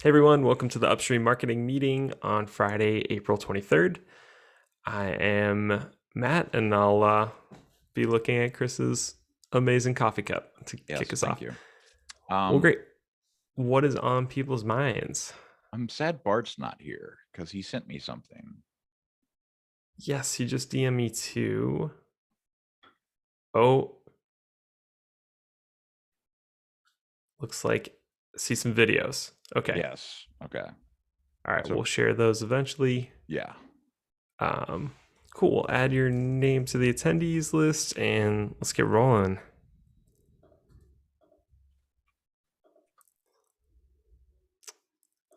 Hey everyone, welcome to the Upstream Marketing Meeting on Friday, April 23rd. I am Matt, and I'll be looking at Chris's amazing coffee cup to kick Yes, us thank off. you. Well, great. What is on people's minds? I'm sad Bart's not here because he sent me something. Yes, he just DM'd me too. Oh, looks like see some videos. Okay. Yes. Okay. All right, So we'll share those eventually. yeah. Um, cool. We'll add your name to the attendees list and let's get rolling.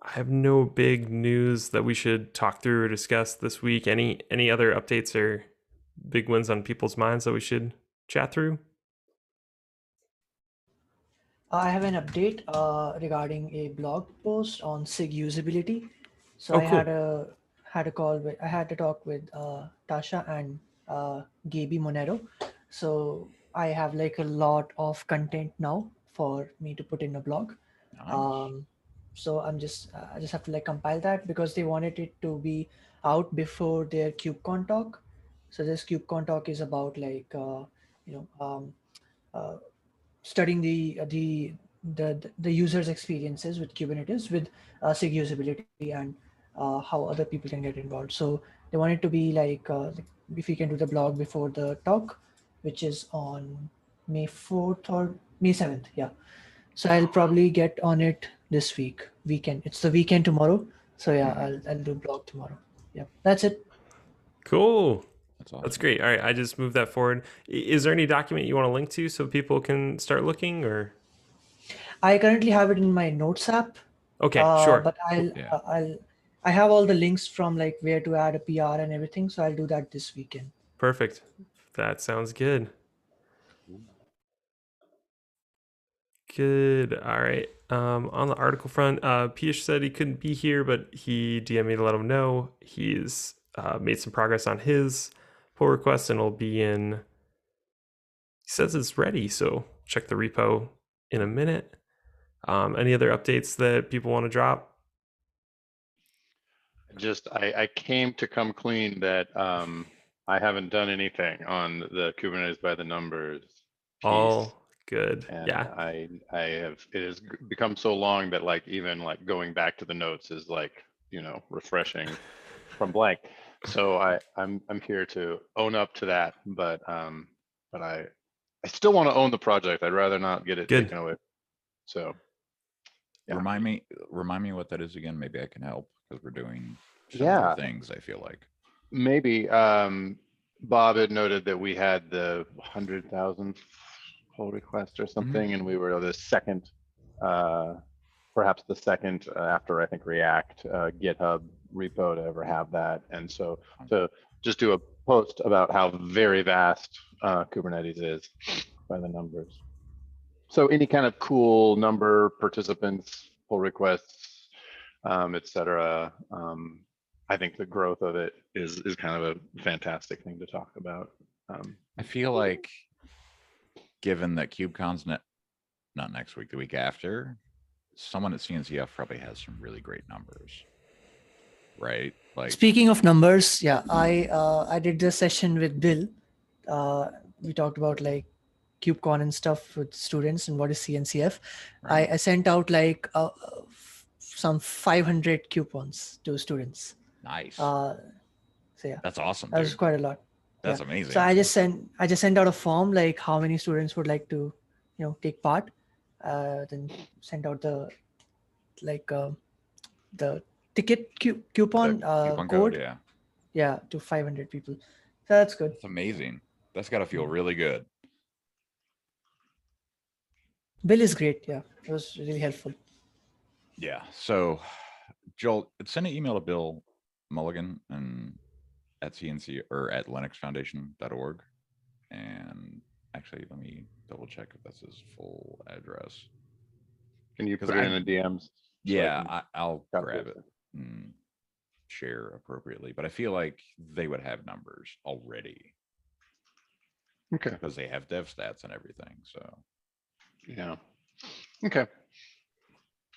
I have no big news that we should talk through or discuss this week. Any other updates or big ones on people's minds that we should chat through? I have an update regarding a blog post on SIG usability. So Oh, I cool. had a talk with Tasha and Gaby Monero. So I have like a lot of content now for me to put in a blog. Nice. Um, so I just have to like compile that because they wanted it to be out before their KubeCon talk. So this KubeCon talk is about like you know uh, studying the user's experiences with Kubernetes with SIG usability and how other people can get involved. So they want it to be like if we can do the blog before the talk, which is on May 4th or May 7th. Yeah. So I'll probably get on it this weekend. It's the weekend tomorrow. So yeah, Mhm. I'll do blog tomorrow. Yeah, that's it. Cool. That's That's awesome. great. All right, I just moved that forward. Is there any document you want to link to so people can start looking or? I currently have it in my notes app, Okay, sure. but Yeah. I have all the links from like where to add a PR and everything, so I'll do that this weekend. Perfect. That sounds good. Good. All right. On the article front, Piyush said he couldn't be here, but he DM'd me to let him know he's made some progress on his pull request and will be in. He says it's ready, so check the repo in a minute. Any other updates that people want to drop? I came to come clean that I haven't done anything on the Kubernetes by the numbers piece, All good. and Yeah. I have it has become so long that like even like going back to the notes is like refreshing from blank. So I'm here to own up to that, but I still want to own the project. I'd rather not get it Good. taken away. So yeah, Remind me what that is again. Maybe I can help because we're doing similar yeah. things, I feel like. Maybe Bob had noted that we had the 100,000 pull request or Mhm. something, and we were the second, uh, perhaps the second after I think React GitHub repo to ever have that. And so to just do a post about how very vast Kubernetes is by the numbers. So any kind of cool number, participants, pull requests, et cetera. I think the growth of it is kind of a fantastic thing to talk about. I feel like given that KubeCon's not next week, the week after, someone at CNCF probably has some really great numbers. Right? Like Speaking of numbers, yeah, I did the session with Bill. We talked about like KubeCon and stuff with students and what is CNCF. right. I sent out like some 500 coupons to students. Nice. Uh, so yeah, That's awesome, that was dude. quite a lot. Yeah. That's So amazing. I just sent out a form like how many students would like to, take part. Then sent out the like the The coupon coupon code, code, yeah. yeah, to 500 people. So that's good. That's amazing. That's got to feel Mm. really good. Bill is great. Yeah, it was really helpful. Yeah. So, Joel, send an email to Bill Mulligan and at CNC or at linuxfoundation.org. And actually, let me double check if that's his full address. Can you Because put it in the DMs? So I'll copy grab paste it and share appropriately. But I feel like they would have numbers already Okay. because they have dev stats and everything. So, Yeah. Okay.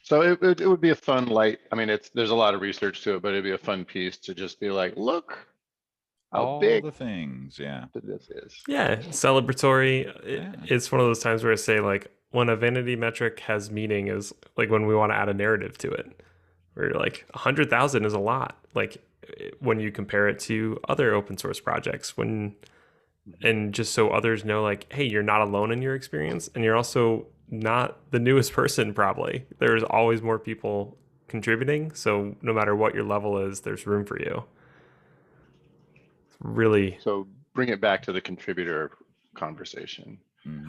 So it would be a fun light. I mean, there's a lot of research to it, but it'd be a fun piece to just be like, look how All big the things, yeah. this is. Yeah, celebratory. Yeah. It's one of those times where I say, like, when a vanity metric has meaning is like when we want to add a narrative to it. Where you're like 100,000 is a lot. Like when you compare it to other open source projects, and just so others know, like, hey, you're not alone in your experience, and you're also not the newest person. Probably there's always more people contributing. So no matter what your level is, there's room for you. Really. So bring it back to the contributor conversation.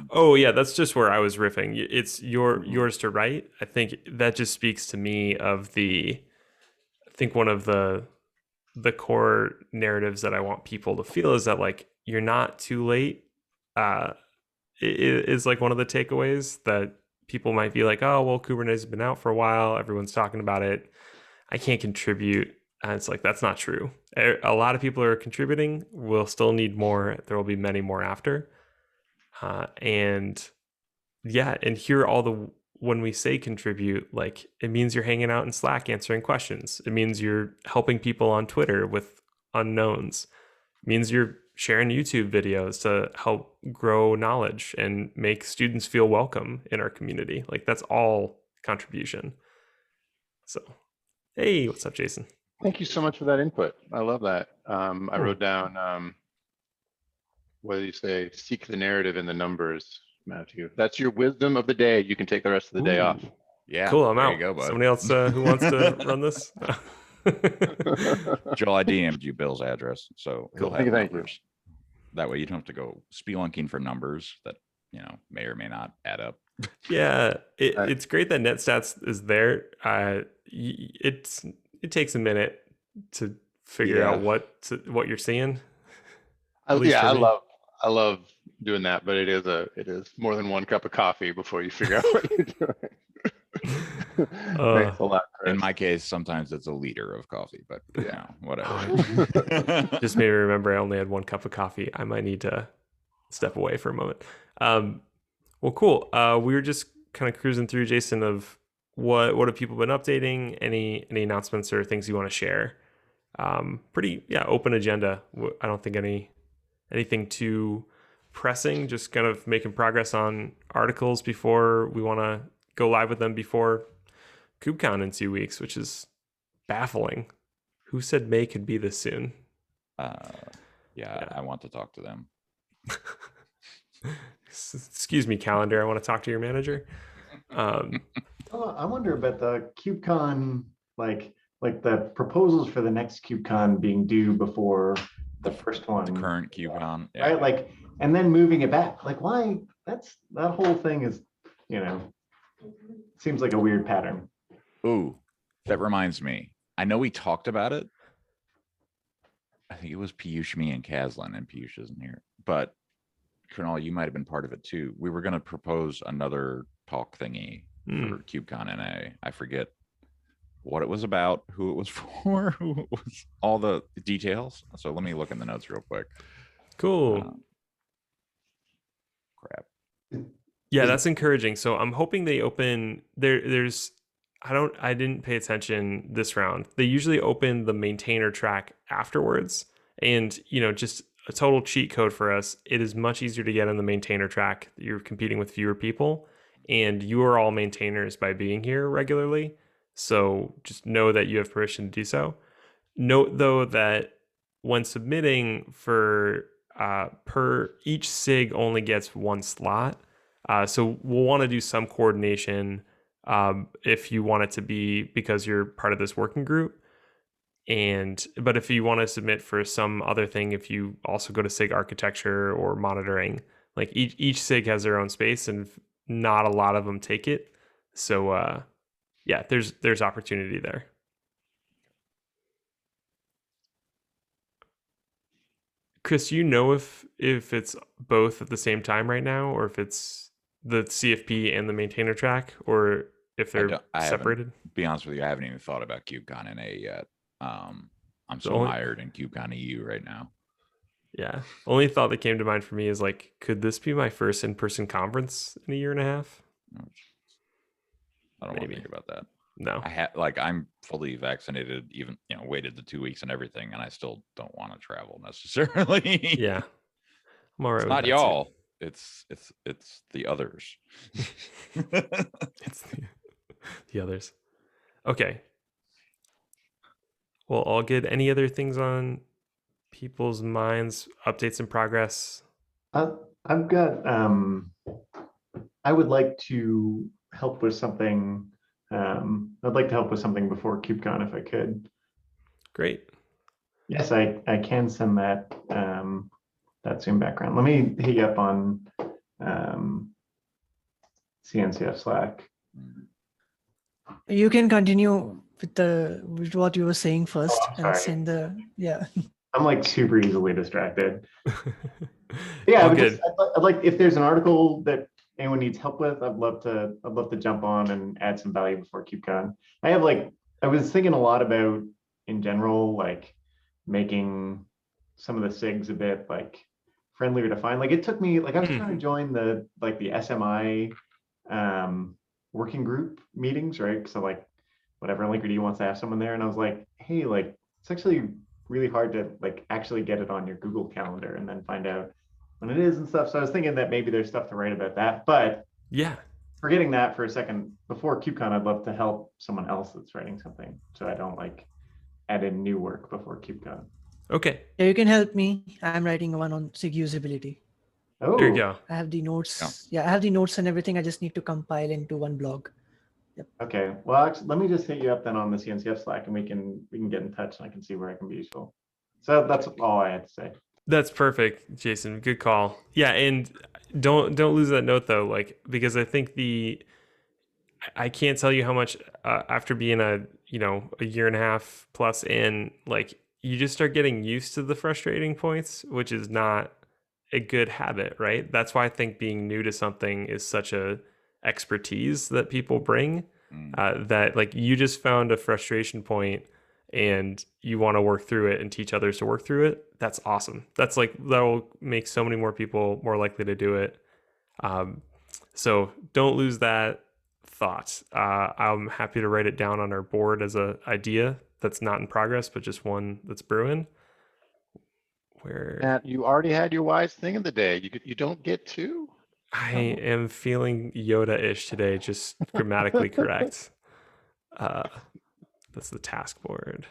Oh yeah, that's just where I was riffing. It's Mhm. yours to write. I think that just speaks to me of I think one of the core narratives that I want people to feel is that, like, you're not too late. Is like one of the takeaways that people might be like, oh well, Kubernetes has been out for a while, everyone's talking about it, I can't contribute. And it's like, that's not true. A lot of people are contributing. We'll still need more. There will be many more after. And yeah, and here all the when we say contribute, like, it means you're hanging out in Slack answering questions. It means you're helping people on Twitter with unknowns. It means you're sharing YouTube videos to help grow knowledge and make students feel welcome in our community. Like, that's all contribution. So, hey, what's up, Jason? Thank you so much for that input. I love that. I wrote down, what do you say? Seek the narrative in the numbers, Matthew. That's your wisdom of the day. You can take the rest of the day off. Yeah. Cool, I'm there out. You go, bud. Somebody else who wants to run this? Joel, I DM'd you Bill's address, so he'll have Thank you. numbers. That way you don't have to go spelunking for numbers that, may or may not add up. Yeah, Right. it's great that NetStats is there. It takes a minute to figure Yeah. out what you're seeing. I At least for me. love doing that, but it is more than one cup of coffee before you figure out what you're doing. Thanks a lot, Chris. In my case, sometimes it's a liter of coffee, but whatever. Just made me remember I only had one cup of coffee. I might need to step away for a moment. Well, cool. We were just kind of cruising through, Jason, of what have people been updating? Any announcements or things you want to share? Pretty open agenda. I don't think anything too pressing. Just kind of making progress on articles before we want to go live with them before KubeCon in 2 weeks, which is baffling. Who said May could be this soon? I want to talk to them. Excuse me, calendar. I want to talk to your manager. I wonder about the KubeCon, like the proposals for the next KubeCon being due before the first one. The current KubeCon, right? Like, and then moving it back. Like, why? That whole thing is, seems like a weird pattern. Ooh, that reminds me. I know we talked about it. I think it was Piyush, me, and Kaslin, and Piyush isn't here. But Kunal, you might have been part of it too. We were going to propose another talk thingy for KubeCon NA. I forget what it was about, who it was for, who it was, all the details. So let me look in the notes real quick. Cool. Crap. Yeah, that's encouraging. So I'm hoping they open there's I didn't pay attention this round. They usually open the maintainer track afterwards, and just a total cheat code for us. It is much easier to get on the maintainer track. You're competing with fewer people, and you are all maintainers by being here regularly. So just know that you have permission to do so. Note though that when submitting for per each SIG only gets one slot. So we'll want to do some coordination if you want it to be because you're part of this working group. But if you want to submit for some other thing, if you also go to SIG architecture or monitoring, like each SIG has their own space and not a lot of them take it. So there's opportunity there. Chris, if it's both at the same time right now, or if it's the CFP and the maintainer track, or if they're separated? Be honest with you, I haven't even thought about KubeCon NA yet. I'm so mired in KubeCon EU right now. Yeah. Only thought that came to mind for me is like, could this be my first in-person conference in a year and a half? I don't want to Maybe. think about that. No. I had like I'm fully vaccinated, even waited the 2 weeks and everything, and I still don't want to travel necessarily. Yeah. I'm all right It's with not that y'all. It's the others. too. It's the others. Okay. Well, all good. Any other things on people's minds, updates in progress? I've got, I would like to help with something. I'd like to help with something before KubeCon if I could. Great. Yes, I can send that, that Zoom background. Let me hit you up on CNCF Slack. You can continue with what you were saying first I'm and sorry. send the, yeah. I'm like super easily distracted. Yeah, I All would good. just, I'd like, if there's an article that anyone needs help with, I'd love to jump on and add some value before KubeCon. I was thinking a lot about, in general, like making some of the SIGs a bit like friendlier to find. Like it took me, like I was trying to join the SMI working group meetings, right? So like whatever Linkerd wants to have someone there, and I was like, hey, like it's actually really hard to like actually get it on your Google Calendar and then find out when it is and stuff. So I was thinking that maybe there's stuff to write about that. But Yeah. forgetting that for a second, before KubeCon, I'd love to help someone else that's writing something, so I don't like add in new work before KubeCon. Okay. Yeah, you can help me. I'm writing one on SIG usability. Oh, There you go. I have the notes. Yeah, I have the notes and everything. I just need to compile into one blog. okay. Well, actually, let me just hit you up then on the CNCF Slack, and we can get in touch, and I can see where I can be useful. So that's all I had to say. That's perfect, Jason. Good call. Yeah, and don't lose that note though, like because I think I can't tell you how much after being a year and a half plus in, like you just start getting used to the frustrating points, which is not a good habit, right? That's why I think being new to something is such a expertise that people bring. That like you just found a frustration point and you want to work through it and teach others to work through it. That's awesome. That's like that'll make so many more people more likely to do it. So don't lose that thought. I'm happy to write it down on our board as an idea that's not in progress, but just one that's brewing. Where Matt, you already had your wise thing of the day. You don't get two? I am feeling Yoda-ish today, just grammatically correct. That's the task board.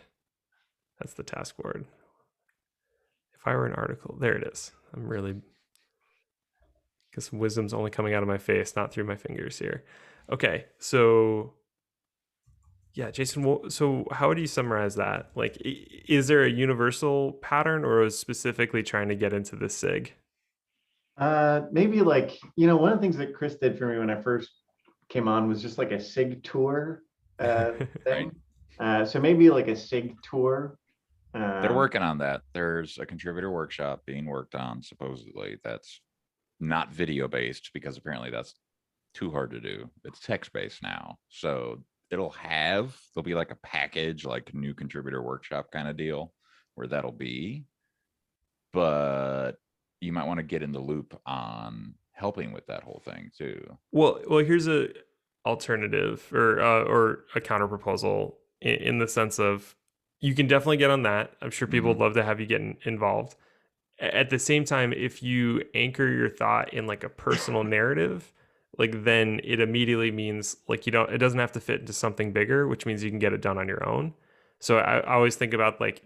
That's the task board. If I were an article, there it is. I'm really, because wisdom's only coming out of my face, not through my fingers here. Okay, so yeah, Jason, so how would you summarize that? Like, is there a universal pattern or was specifically trying to get into the SIG? Maybe like, one of the things that Chris did for me when I first came on was just like a SIG tour thing. So maybe like a SIG tour. They're working on that. There's a contributor workshop being worked on, supposedly, that's not video based because apparently that's too hard to do. It's text based now. So there'll be like a package, like new contributor workshop kind of deal where that'll be. But you might want to get in the loop on helping with that whole thing too. Well, here's a alternative or a counter proposal in the sense of you can definitely get on that. I'm sure people would love to have you get involved. At the same time, if you anchor your thought in like a personal narrative, like then it immediately means like it doesn't have to fit into something bigger, which means you can get it done on your own. So I always think about like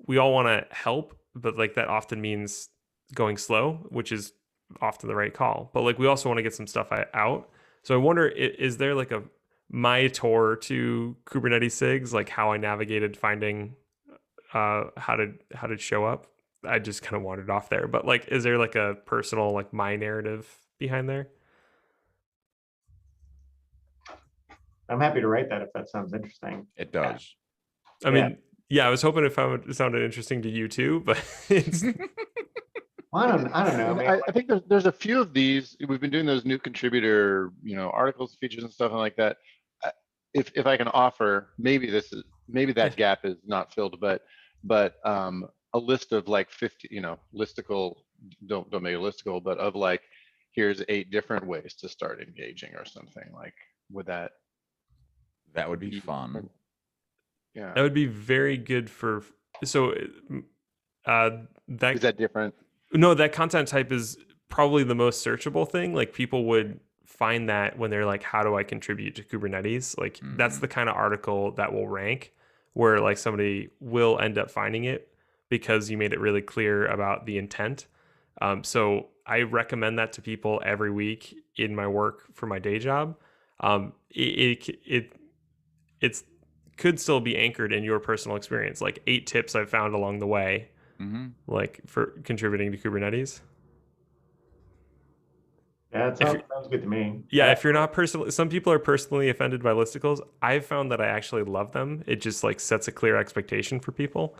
we all want to help, but like that often means going slow, which is often the right call. But like we also want to get some stuff out. So I wonder, is there like my tour to Kubernetes SIGs, like how I navigated finding how to show up? I just kind of wandered off there, but like, is there like a personal like my narrative behind there? I'm happy to write that if that sounds interesting. It does. I mean, yeah, I was hoping it sounded interesting to you too, but it's Well, I don't know. I think there's a few of these. We've been doing those new contributor, articles, features, and stuff like that. If I can offer, maybe that gap is not filled, but a list of like 50, listicle. Don't make it listicle, but of like, here's 8 different ways to start engaging or something like. Would that That would be fun. Yeah. That would be very good for. So, that Is that different? no, that content type is probably the most searchable thing. Like people would find that when they're like, how do I contribute to Kubernetes? Like that's the kind of article that will rank where like somebody will end up finding it because you made it really clear about the intent. So I recommend that to people every week in my work for my day job. It's could still be anchored in your personal experience, like 8 tips I've found along the way, like for contributing to Kubernetes. Yeah, it If sounds good to me. Yeah, if you're not personally, some people are personally offended by listicles. I've found that I actually love them. It just like sets a clear expectation for people.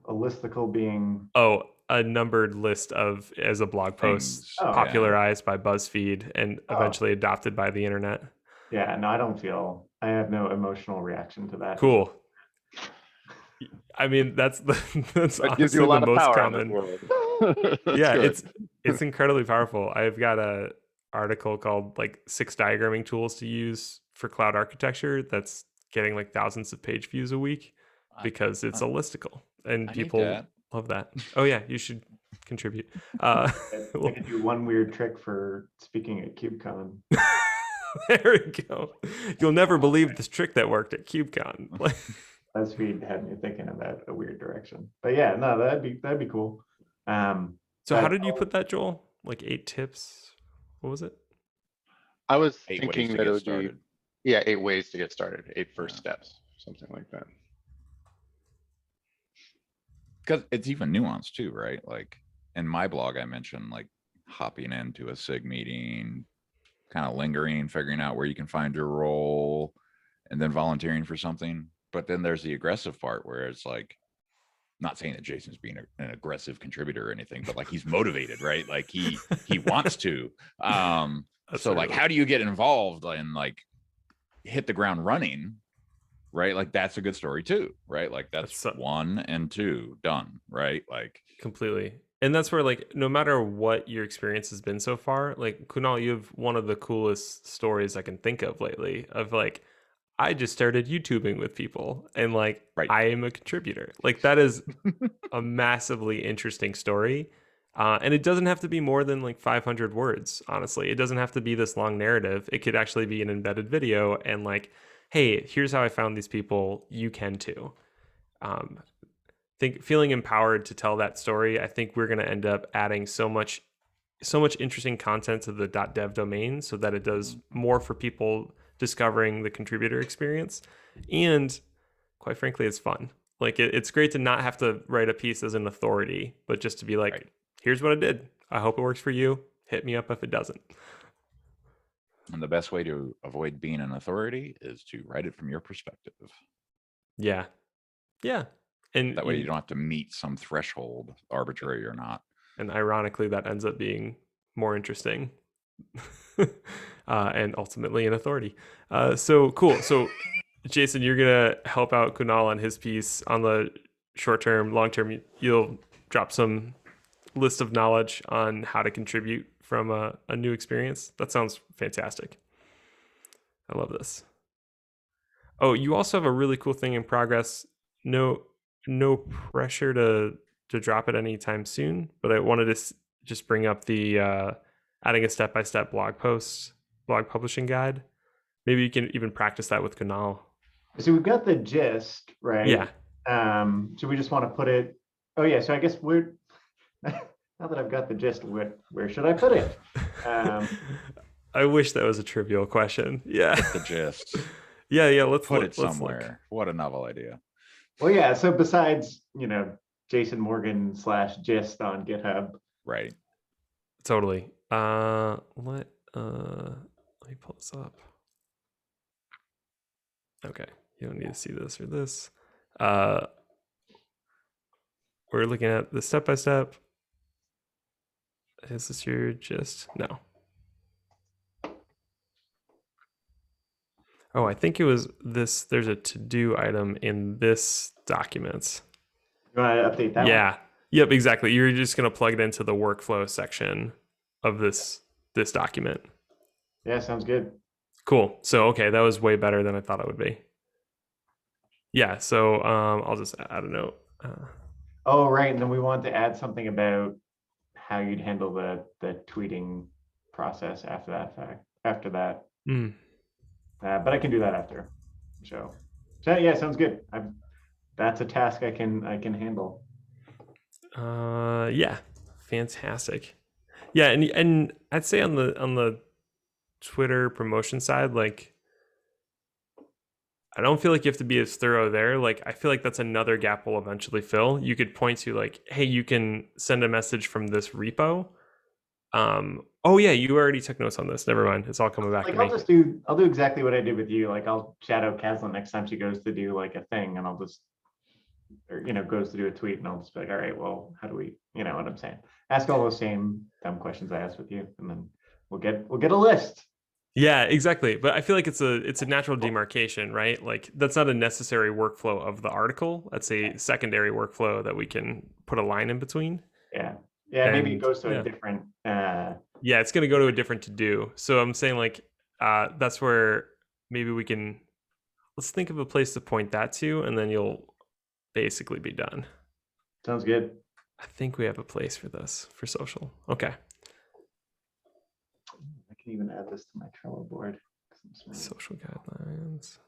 A listicle being Oh, a numbered list of as a blog post Things. Oh, popularized by BuzzFeed and eventually adopted by the internet. yeah, no, I have no emotional reaction to that. Cool. I mean, that's That gives honestly you a lot the of most power in this common. world. That's Yeah, good. it's incredibly powerful. I've got a article called like 6 diagramming tools to use for cloud architecture that's getting like thousands of page views a week because it's a listicle and I need people that. love that. Oh yeah, you should contribute. I could do one weird trick for speaking at KubeCon. There we go. You'll never believe this trick that worked at KubeCon. BuzzFeed had me thinking about a weird direction. But yeah, no, that'd be cool. So how but did you put that, Joel? Like 8 tips? What was it? I was 8 ways thinking to that get it would started. be, 8 ways to get started, 8 first steps, something like that. Because it's even nuanced too, right? Like in my blog, I mentioned like hopping into a SIG meeting, kind of lingering, figuring out where you can find your role, and then volunteering for something. But then there's the aggressive part where it's like, not saying that Jason's being an aggressive contributor or anything, but like he's motivated, right? Like he wants to. So like, how do you get involved and like hit the ground running? Right, like that's a good story too, right? Like that's 1 and 2 done, right? Like completely. And that's where like no matter what your experience has been so far, like Kunal, you have one of the coolest stories I can think of lately of like I just started YouTubing with people and like I am a contributor. Like that is a massively interesting story. And it doesn't have to be more than like 500 words, honestly. It doesn't have to be this long narrative. It could actually be an embedded video and like, hey, here's how I found these people. You can too. Feeling empowered to tell that story, I think we're going to end up adding so much interesting content to the .dev domain so that it does more for people discovering the contributor experience. And quite frankly, it's fun. Like it's great to not have to write a piece as an authority, but just to be like, here's what I did. I hope it works for you. Hit me up if it doesn't. And the best way to avoid being an authority is to write it from your perspective. Yeah. Yeah. And that way you don't have to meet some threshold, arbitrary or not. And ironically, that ends up being more interesting and ultimately an authority. So cool. So Jason, you're going to help out Kunal on his piece on the short term, long term. You'll drop some list of knowledge on how to contribute from a new experience. That sounds fantastic. I love this. Oh, you also have a really cool thing in progress. No pressure to drop it anytime soon, but I wanted to just bring up the adding a step-by-step blog publishing guide. Maybe you can even practice that with Kunal. So we've got the gist, right? Yeah. So we just want to put it. Oh yeah. So I guess we're now that I've got the gist, where should I put it? I wish that was a trivial question. Yeah. The gist. Yeah. Let's put look, it somewhere. What a novel idea. Well, yeah. So besides, Jason Morgan /gist on GitHub. Right. Totally. Let me pull this up. Okay. You don't need to see this or this. We're looking at the step-by-step. Is this your gist? No. Oh, I think it was this. There's a to-do item in this document. You want to update that? Yeah. Yep, exactly. You're just going to plug it into the workflow section of this document. Yeah, sounds good. Cool. So okay, that was way better than I thought it would be. Yeah. So I'll just add a note. Oh, right. And then we wanted to add something about how you'd handle the tweeting process after that fact. After that, Mm. but I can do that after. So yeah, sounds good. That's a task I can handle. Yeah. Fantastic. Yeah, and I'd say on the Twitter promotion side, like I don't feel like you have to be as thorough there. Like I feel like that's another gap we'll eventually fill. You could point to like, hey, you can send a message from this repo. Oh yeah, you already took notes on this. Never mind. It's all coming back Like to me. I'll do exactly what I did with you. Like I'll shadow Kaslin next time she goes to do like a thing, and I'll just, or goes to do a tweet, and I'll just be like, all right, well, how do we, you know what I'm saying? Ask all those same dumb questions I asked with you, and then we'll get a list. Yeah, exactly. But I feel like it's a natural demarcation, right? Like that's not a necessary workflow of the article. That's a secondary workflow that we can put a line in between. Yeah. Yeah, maybe it And, goes to yeah. a different Yeah, it's gonna go to a different to do. So I'm saying like that's where maybe we can let's think of a place to point that to, and then you'll basically be done. sounds good. I think we have a place for this for social. Okay. I can even add this to my Trello board. Social guidelines.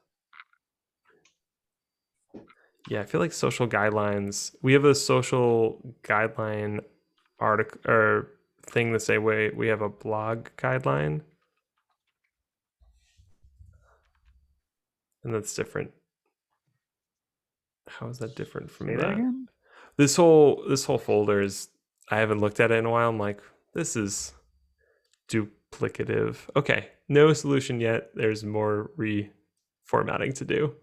Yeah, I feel like social guidelines. We have a social guideline article or thing the same way we have a blog guideline, and that's different. How is that different from Say that that? again? This whole folder is. I haven't looked at it in a while. I'm like, this is duplicative. Okay, no solution yet. There's more reformatting to do.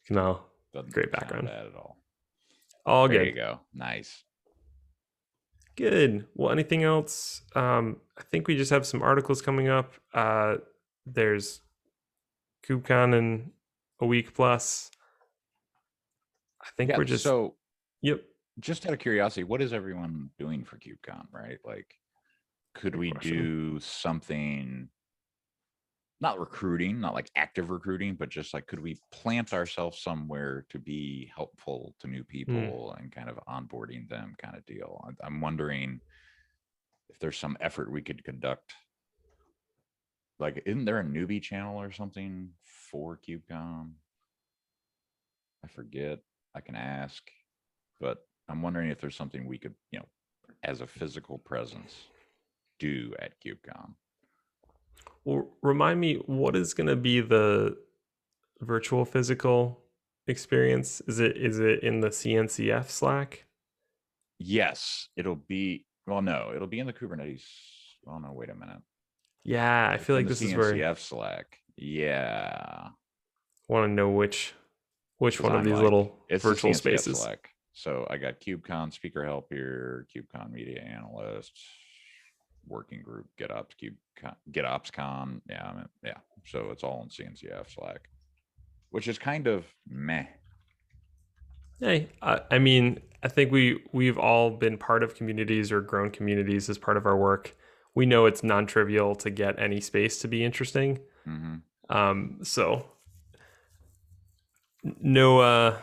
No, Doesn't great sound background. bad at all. All There good. you go. Nice. Good. Well, anything else? I think we just have some articles coming up. There's KubeCon in a week plus. I think Yeah. we're just. So Yep. just out of curiosity, what is everyone doing for KubeCon, right? Like, could Good we question. do something, not recruiting, not like active recruiting, but just like, could we plant ourselves somewhere to be helpful to new people and kind of onboarding them kind of deal? I'm wondering if there's some effort we could conduct. Like, isn't there a newbie channel or something for KubeCon? I forget. I can ask, but I'm wondering if there's something we could, as a physical presence, do at KubeCon. Well, remind me, what is going to be the virtual physical experience? Is it in the CNCF Slack? Yes, it'll be. Well, no, it'll be in the Kubernetes. Oh no, wait a minute. Yeah, I feel In like the this is where I CNCF Slack. Yeah. want to know which one 'Cause of I'm these like, little it's the virtual CNCF spaces. Slack. So I got KubeCon speaker help here, KubeCon media analyst, working group, GitOpsCon. Yeah, yeah. So it's all in CNCF Slack, which is kind of meh. Hey, I mean, I think we've all been part of communities or grown communities as part of our work. We know it's non-trivial to get any space to be interesting. So no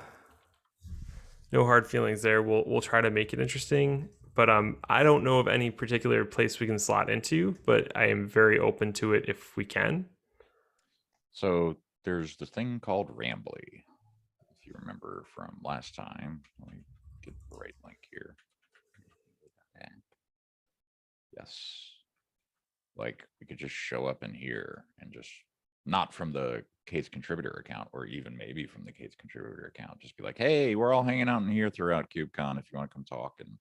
hard feelings there. We'll try to make it interesting, but I don't know of any particular place we can slot into, but I am very open to it if we can. So there's the thing called Rambly. If you remember from last time, let me get the right link here. Yes. Like we could just show up in here and just not from the case contributor account, or even maybe from the case contributor account, just be like, hey, we're all hanging out in here throughout KubeCon if you want to come talk. And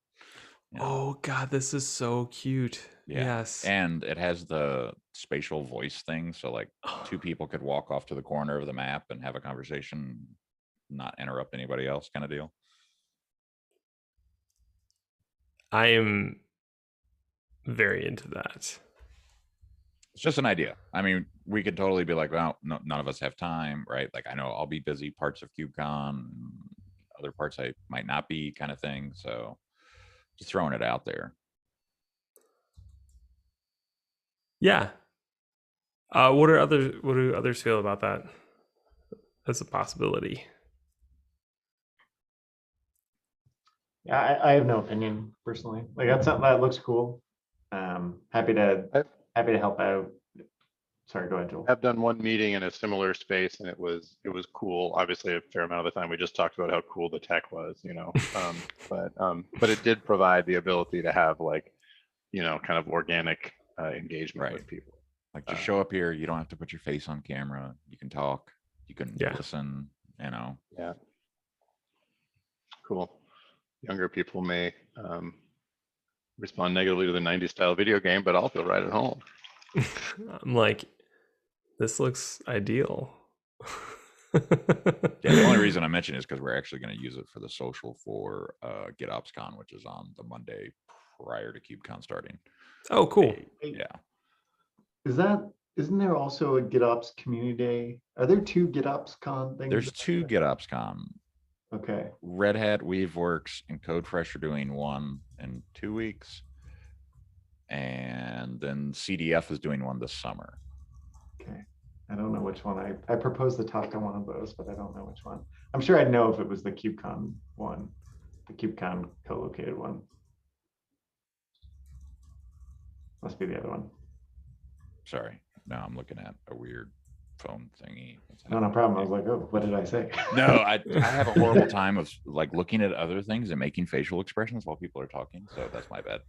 Oh God, this is so cute. yeah. Yes. And it has the spatial voice thing. So like two people could walk off to the corner of the map and have a conversation, not interrupt anybody else kind of deal. I am very into that. It's just an idea. I mean, we could totally be like, well, no, none of us have time, right? Like I know I'll be busy parts of KubeCon, other parts I might not be, kind of thing. So just throwing it out there. Yeah. What do others feel about that as a possibility? Yeah, I have no opinion personally. Like that's something that looks cool. Happy to help out. Sorry, go ahead, Joel. I've done one meeting in a similar space, and it was cool. Obviously, a fair amount of the time we just talked about how cool the tech was, you know. But it did provide the ability to have like, you know, kind of organic engagement Right. with people. Like just show up here. You don't have to put your face on camera. You can talk. You can Yeah. listen. You know. Yeah. Cool. Younger people may respond negatively to the 90s style video game, but I'll feel right at home. I'm like, this looks ideal. Yeah, the only reason I mention it is because we're actually going to use it for the social for GitOpsCon, which is on the Monday prior to KubeCon starting. Oh, cool. Yeah. Isn't there also a GitOps community day? Are there two GitOpsCon things? There's two GitOpsCon. Okay. Red Hat, Weaveworks, and CodeFresh are doing one in 2 weeks. And then CDF is doing one this summer. Okay. I don't know which one. I proposed to talk on one of those, but I don't know which one. I'm sure I'd know if it was the KubeCon one, the KubeCon co-located one. Must be the other one. Sorry. Now I'm looking at a weird phone thingy. No problem. I was like, oh, what did I say? No, I have a horrible time of like looking at other things and making facial expressions while people are talking. So that's my bad.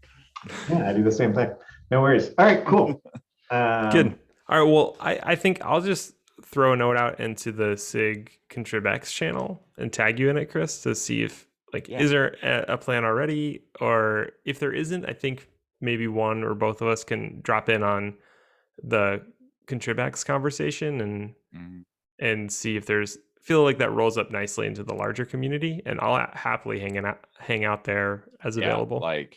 Yeah, I do the same thing. No worries. All right, cool. Good. All right. Well, I think I'll just throw a note out into the SIG ContribEx channel and tag you in it, Chris, to see if is there a plan already, or if there isn't, I think maybe one or both of us can drop in on the ContribEx conversation and see if feel like that rolls up nicely into the larger community, and I'll happily hang out there as available. Like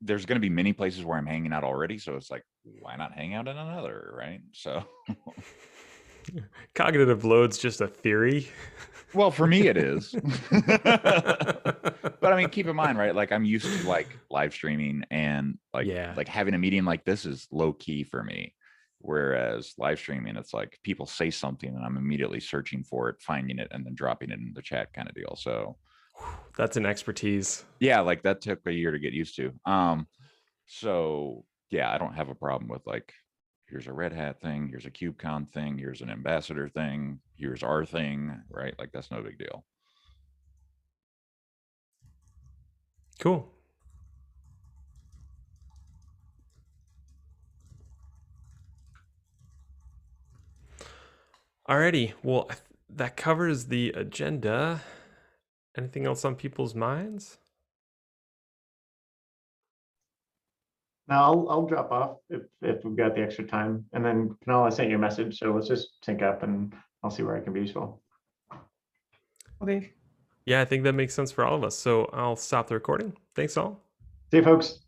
there's going to be many places where I'm hanging out already, so it's like, why not hang out in another, right? So cognitive load's just a theory. Well, for me it is. But I mean, keep in mind, right? Like I'm used to like live streaming, and like having a meeting like this is low key for me. Whereas live streaming, it's like people say something and I'm immediately searching for it, finding it, and then dropping it in the chat kind of deal. So that's an expertise. Yeah, like that took a year to get used to. So yeah, I don't have a problem with like, here's a Red Hat thing, here's a KubeCon thing, here's an ambassador thing, here's our thing, right? Like that's no big deal. Cool. Alrighty. Well, that covers the agenda. Anything else on people's minds? Now I'll drop off if we've got the extra time, and then Canal, I sent you a message, so let's just sync up and I'll see where I can be useful. Okay. Yeah, I think that makes sense for all of us. So I'll stop the recording. Thanks all. See you, folks.